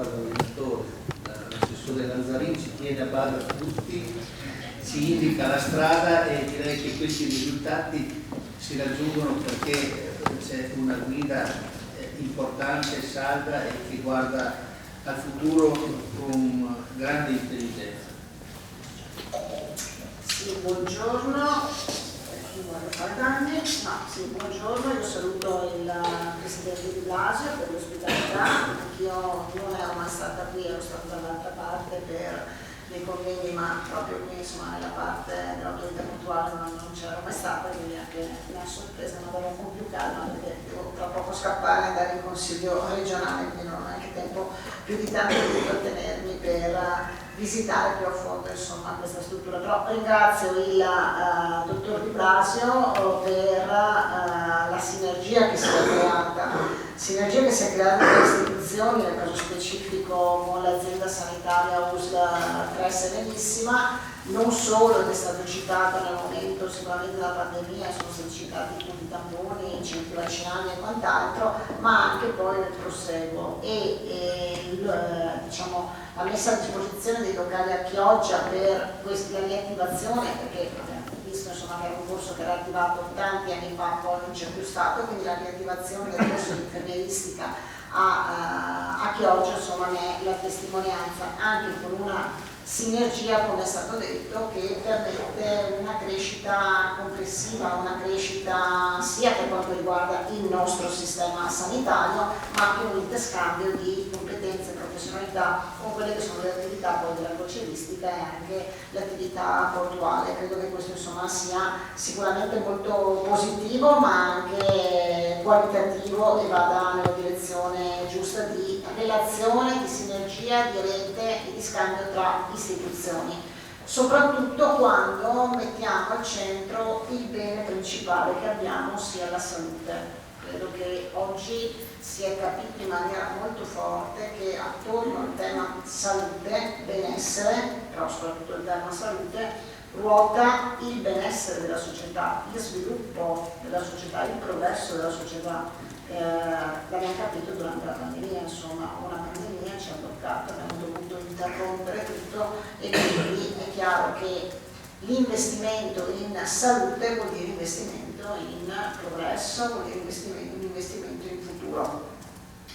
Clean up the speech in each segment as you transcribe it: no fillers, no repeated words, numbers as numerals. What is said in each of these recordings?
coordinatore, l'assessore Lazzarini, ci tiene a bada tutti, ci indica la strada e direi che questi risultati si raggiungono perché c'è una guida importante, salda e che guarda al futuro con grande intelligenza. Sì, buongiorno, non voglio fare danni, buongiorno, io saluto il Presidente Di Blasio per l'ospitalità, anch'io non ero mai stata qui, ero stata dall'altra parte per dei convegni, ma proprio qui insomma nella parte dell'autorità portuale non c'ero mai stata, quindi anche una sorpresa, ma darò un po' più calma perché devo tra poco scappare e andare in consiglio regionale, quindi non ho neanche tempo più di tanto di trattenermi per visitare più a fondo insomma questa struttura. Però ringrazio il dottor Di Blasio per la sinergia che si è creata tra le istituzioni, nel caso specifico con l'azienda sanitaria USL 3 Serenissima, non solo, ed è stato citato nel momento sicuramente della pandemia, sono stati citati i punti tamponi, i centri vaccinali e quant'altro, ma anche poi nel proseguo diciamo, la messa a disposizione dei locali a Chioggia per la riattivazione, perché abbiamo visto insomma, che era un corso che era attivato tanti anni fa, poi non c'è più stato, quindi la riattivazione del corso di infermieristica a Chioggia insomma, ne è la testimonianza, anche con una sinergia, come è stato detto, che permette una crescita complessiva, una crescita sia per quanto riguarda il nostro sistema sanitario, ma anche un interscambio di competenze e professionalità con quelle che sono le attività poi della crocieristica e anche l'attività portuale. Credo che questo insomma sia sicuramente molto positivo, ma anche qualitativo e vada nella direzione giusta di relazione, di sinergia, di rete e di scambio tra istituzioni, soprattutto quando mettiamo al centro il bene principale che abbiamo, sia la salute. Credo che oggi si è capito in maniera molto forte che attorno al tema salute, benessere, però soprattutto il tema salute, ruota il benessere della società, il sviluppo della società, il progresso della società. L'abbiamo capito durante la pandemia, insomma, una pandemia ci ha bloccato, abbiamo dovuto interrompere tutto e quindi è chiaro che l'investimento in salute vuol dire investimento in progresso, vuol dire investimento in futuro.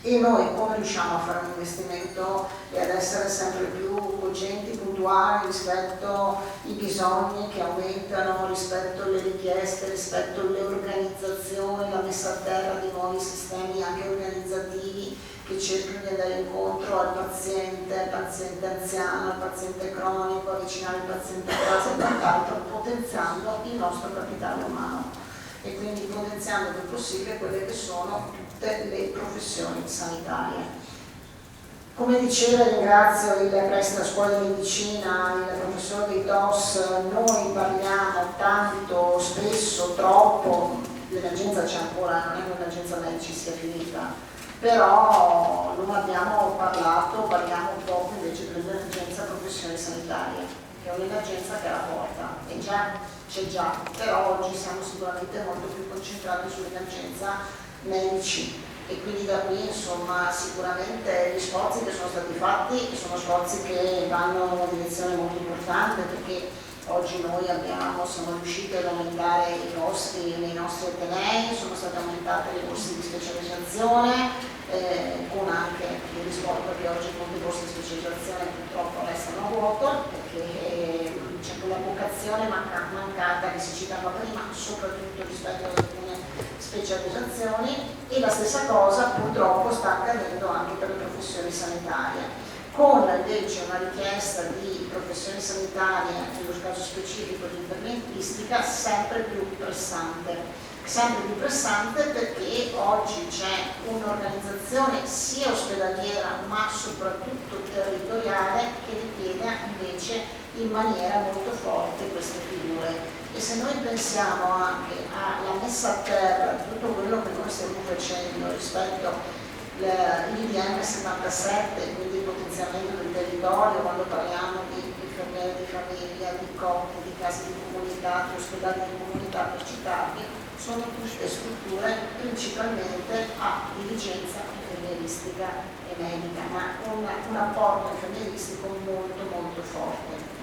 E noi come riusciamo a fare un investimento e ad essere sempre più cogenti, puntuali rispetto ai bisogni che aumentano, rispetto alle richieste, rispetto alle organizzazioni, la messa a terra di nuovi sistemi anche organizzativi che cercano di andare incontro al paziente anziano, al paziente cronico, avvicinare il paziente a casa e quant'altro, potenziando il nostro capitale umano e quindi potenziando il più possibile quelle che sono tutte le professioni sanitarie. Come diceva, ringrazio il preside della scuola di medicina, il professore dei TOS, noi parliamo tanto, spesso, troppo, l'emergenza c'è ancora, non è che l'emergenza medici sia finita, però non abbiamo parliamo poco invece dell'emergenza professioni sanitarie, che è un'emergenza che è alla porta, e già c'è già, però oggi siamo sicuramente molto più concentrati sull'emergenza medici e quindi da qui insomma sicuramente gli sforzi che sono stati fatti sono sforzi che vanno in una direzione molto importante, perché oggi noi siamo riusciti ad aumentare i costi nei nostri atenei, sono state aumentate le borse di specializzazione, con anche il risvolto che oggi molte borse di specializzazione purtroppo restano a vuoto perché c'è quella vocazione mancata che si citava prima, soprattutto rispetto ad alcune specializzazioni, e la stessa cosa purtroppo sta accadendo anche per le professioni sanitarie, con invece una richiesta di professioni sanitarie, nello caso specifico di infermieristica, sempre più pressante perché oggi c'è un'organizzazione sia ospedaliera ma soprattutto territoriale che richiede invece in maniera molto forte queste figure. E se noi pensiamo anche alla messa a terra di tutto quello che noi stiamo facendo rispetto all'IDM 77, quindi il potenziamento del territorio, quando parliamo di infermieri di famiglia, di COP, di case di comunità, di ospedali di comunità, per citarli, sono tutte strutture principalmente a dirigenza infermieristica medica, ma un apporto infermieristico molto molto forte.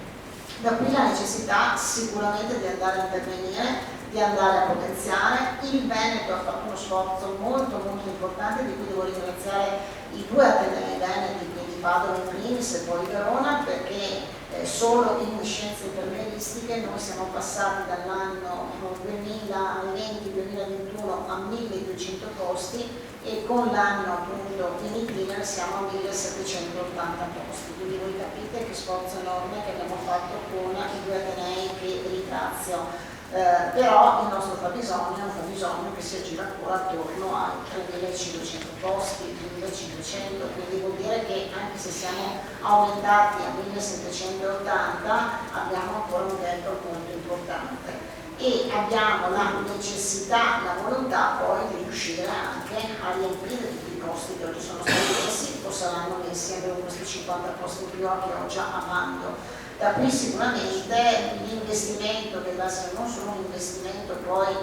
Da qui la necessità sicuramente di andare a intervenire, di andare a potenziare. Il Veneto ha fatto uno sforzo molto molto importante, di cui devo ringraziare i due atenei veneti, quindi Padova in primis e poi Verona, perché solo in scienze infermieristiche noi siamo passati dall'anno 2020-2021 a 1200 posti e con l'anno appunto in itinere siamo a 1780 posti, quindi voi capite che sforzo enorme che abbiamo fatto con i due atenei che ringrazio. Però il nostro fabbisogno è un fabbisogno che si aggira ancora attorno ai 3.500 posti, 1.500, quindi vuol dire che anche se siamo aumentati a 1.780 abbiamo ancora un gap molto importante e abbiamo la necessità, la volontà poi di riuscire anche a riempire tutti i posti che oggi sono stati messi o saranno messi, abbiamo questi 50 posti in più a Chioggia a bando. Da qui sicuramente l'investimento che deve essere non solo un investimento poi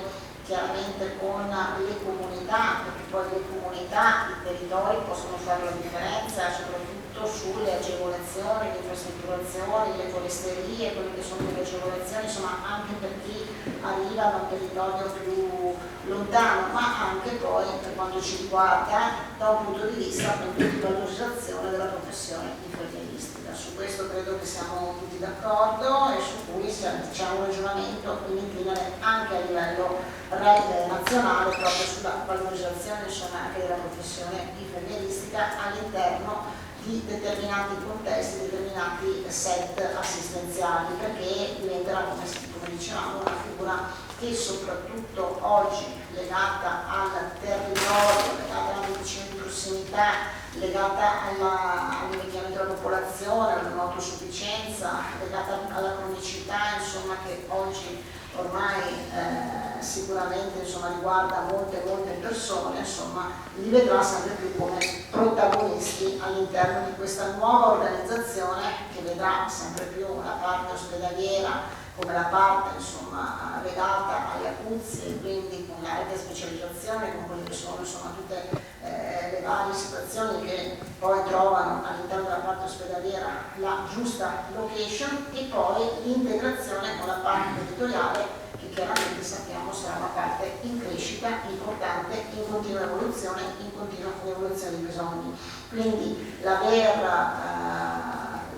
chiaramente con le comunità, perché poi le comunità, i territori possono fare la differenza soprattutto sulle agevolazioni, le infrastrutturazioni, le foresterie, quelle che sono le agevolazioni, insomma anche per chi arriva da un territorio più lontano, ma anche poi per quanto ci riguarda da un punto di vista appunto di valorizzazione della professione infermieristica. Su questo credo che siamo tutti d'accordo e su cui c'è un ragionamento in itinere anche a livello nazionale proprio sulla valorizzazione insomma, anche della professione infermieristica all'interno di determinati contesti, determinati set assistenziali, perché diventerà, come dicevamo, una figura che soprattutto oggi legata al territorio, legata alla medicina di prossimità, legata all'invecchiamento della popolazione, alla non autosufficienza, legata alla cronicità, insomma, che oggi ormai sicuramente insomma, riguarda molte persone, insomma, li vedrà sempre più come protagonisti all'interno di questa nuova organizzazione che vedrà sempre più la parte ospedaliera come la parte insomma, legata alle acuzie, quindi con l'alta specializzazione, con quelle che sono insomma, tutte le varie situazioni che poi trovano all'interno della parte ospedaliera la giusta location e poi l'integrazione con la parte territoriale che chiaramente sappiamo sarà una parte in crescita, importante, in continua evoluzione dei bisogni. Quindi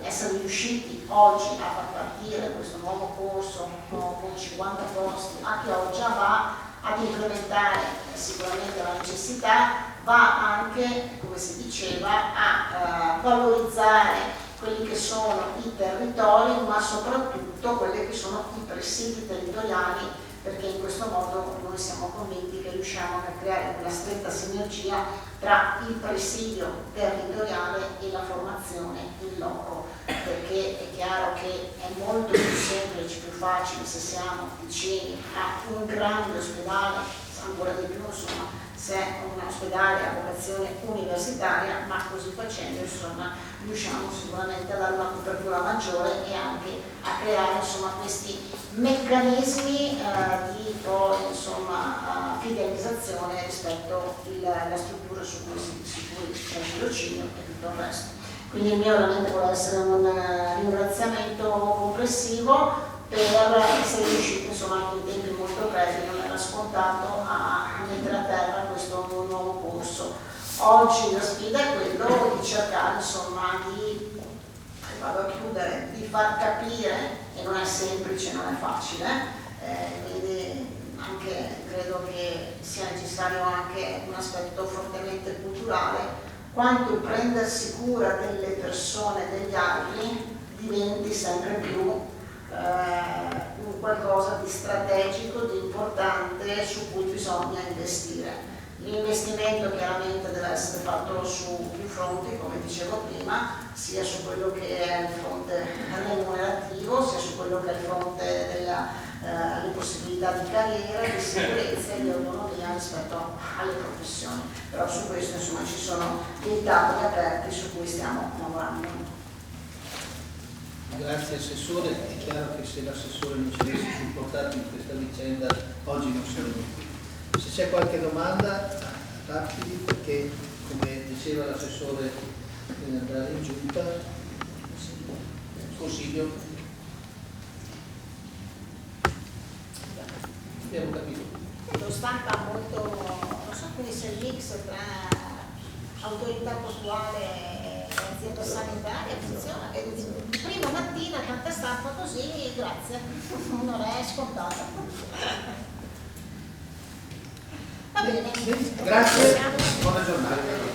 essere riusciti oggi a far partire questo nuovo corso con 50 posti a Chioggia va ad implementare sicuramente la necessità, va anche, come si diceva, a valorizzare quelli che sono i territori, ma soprattutto quelli che sono i presidi territoriali, perché in questo modo noi siamo convinti che riusciamo a creare una stretta sinergia tra il presidio territoriale e la formazione in loco, perché è chiaro che è molto più semplice, più facile se siamo vicini a un grande ospedale, ancora di più insomma, se è un ospedale a vocazione universitaria, ma così facendo insomma, riusciamo sicuramente a dare una copertura maggiore e anche a creare insomma, questi meccanismi di poi insomma, fidelizzazione rispetto alla struttura su cui c'è il tirocinio e tutto il resto. Quindi il mio veramente vuole essere un ringraziamento complessivo per essere riusciti insomma, anche in tempi molto brevi, non era scontato a mettere a terra questo nuovo corso. Oggi la sfida è quello di cercare insomma, vado a chiudere, di far capire, e non è semplice, non è facile, quindi anche credo che sia necessario anche un aspetto fortemente culturale, quanto il prendersi cura delle persone, degli altri, diventi sempre più un qualcosa di strategico, di importante su cui bisogna investire. L'investimento chiaramente deve essere fatto su più fronti, come dicevo prima, sia su quello che è il fronte remunerativo, sia su quello che è il fronte delle possibilità di carriera, di sicurezza e di autonomia rispetto alle professioni. Però su questo insomma ci sono dei tavoli aperti su cui stiamo lavorando. Grazie Assessore, è chiaro che se l'Assessore non ci avesse supportato in questa vicenda oggi non saremmo qui. Se c'è qualche domanda, partiti perché come diceva l'assessore di andare in giunta, consiglio. Abbiamo capito. Lo stampa molto, non so come sia il mix tra autorità portuale e azienda sanitaria, funziona, prima mattina tanta stampa così, grazie, non è scontata. Va bene. Grazie, buona giornata.